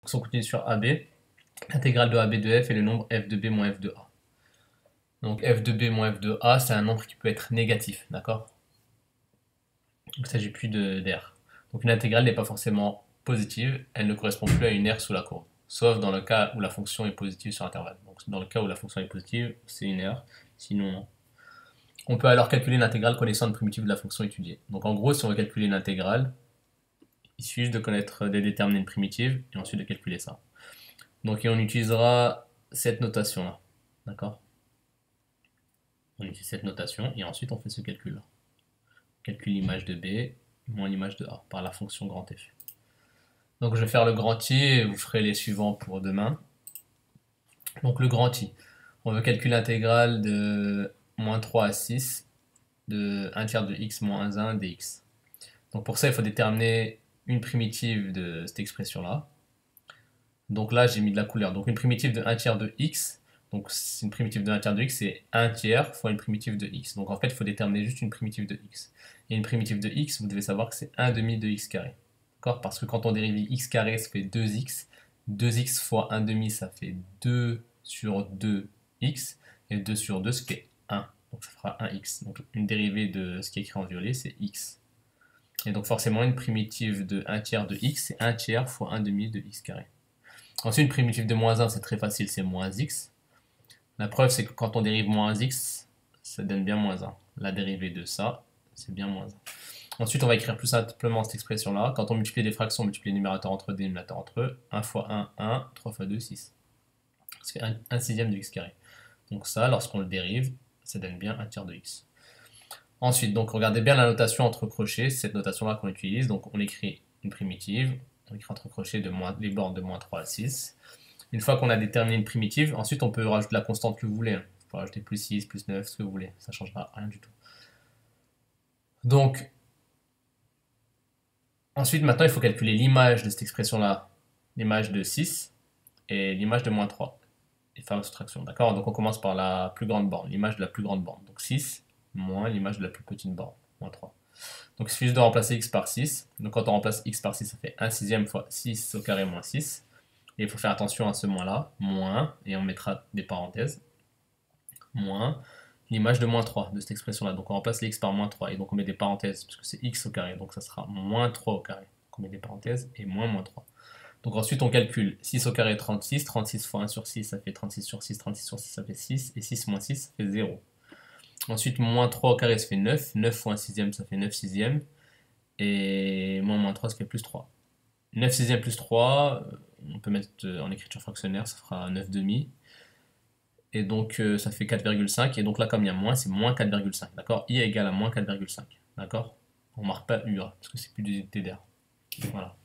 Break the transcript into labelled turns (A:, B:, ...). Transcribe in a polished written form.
A: fonction continue sur AB, l'intégrale de AB de f est le nombre f de b moins f de a. Donc f de b moins f de a, c'est un nombre qui peut être négatif, d'accord? Donc il ne s'agit plus d'r. Donc une intégrale n'est pas forcément positive, elle ne correspond plus à une r sous la courbe, sauf dans le cas où la fonction est positive sur intervalle. Donc dans le cas où la fonction est positive, c'est une r, sinon non. On peut alors calculer l'intégrale connaissant une primitive de la fonction étudiée. Donc en gros, si on veut calculer une intégrale, il suffit juste de déterminer une primitive et ensuite de calculer ça. Donc et on utilisera cette notation-là, d'accord? On utilise cette notation et ensuite on fait ce calcul-là. On calcule l'image de b moins l'image de a par la fonction grand F. Donc je vais faire le grand I et vous ferez les suivants pour demain. Donc le grand I, on veut calculer l'intégrale de moins 3 à 6 de 1 tiers de x moins 1 dx. Donc pour ça, il faut déterminer une primitive de cette expression-là. Donc là, j'ai mis de la couleur. Donc une primitive de 1 tiers de x, donc une primitive de 1 tiers de x, c'est 1 tiers fois une primitive de x. Donc en fait, il faut déterminer juste une primitive de x. Et une primitive de x, vous devez savoir que c'est 1 demi de x carré. D'accord? Parce que quand on dérive x carré, ça fait 2x. 2x fois 1 demi, ça fait 2 sur 2x. Et 2 sur 2, ça fait 1. Donc ça fera 1x. Donc une dérivée de ce qui est écrit en violet, c'est x. Et donc forcément, une primitive de 1 tiers de x, c'est 1 tiers fois 1 demi de x carré. Ensuite, une primitive de moins 1, c'est très facile, c'est moins x. La preuve, c'est que quand on dérive moins x, ça donne bien moins 1. La dérivée de ça, c'est bien moins 1. Ensuite, on va écrire plus simplement cette expression-là. Quand on multiplie des fractions, on multiplie les numérateurs entre eux, des dénominateurs entre eux. 1 fois 1, 1, 3 fois 2, 6. Ça fait 1 sixième de x carré. Donc ça, lorsqu'on le dérive, ça donne bien 1 tiers de x. Ensuite, donc regardez bien la notation entre crochets, c'est cette notation-là qu'on utilise. Donc on écrit une primitive, on écrit entre crochets les bornes de moins 3 à 6. Une fois qu'on a déterminé une primitive, ensuite on peut rajouter la constante que vous voulez. Vous pouvez rajouter plus 6, plus 9, ce que vous voulez. Ça ne changera rien du tout. Donc, ensuite, maintenant, il faut calculer l'image de cette expression-là, l'image de 6 et l'image de moins 3. Et faire la soustraction, d'accord? Donc on commence par la plus grande borne, l'image de la plus grande borne. Donc 6 moins l'image de la plus petite borne, moins 3. Donc il suffit juste de remplacer x par 6. Donc quand on remplace x par 6, ça fait 1 sixième fois 6 au carré moins 6. Et il faut faire attention à ce moins-là, moins, et on mettra des parenthèses, moins l'image de moins 3 de cette expression-là. Donc on remplace les x par moins 3, et donc on met des parenthèses, parce que c'est x au carré, donc ça sera moins 3 au carré. Donc on met des parenthèses, et moins 3. Donc ensuite on calcule 6 au carré 36, 36 fois 1 sur 6 ça fait 36 sur 6, 36 sur 6 ça fait 6, et 6 moins 6 ça fait 0. Ensuite moins 3 au carré ça fait 9, 9 fois 1 sixième ça fait 9 sixièmes, et moins 3 ça fait plus 3. 9 sixièmes plus 3, on peut mettre en écriture fractionnaire, ça fera 9 demi. Et donc ça fait 4,5. Et donc là, comme il y a moins, c'est moins 4,5. D'accord? I est égal à moins 4,5. D'accord? On ne marque pas U, parce que c'est plus des unité d'air. Voilà.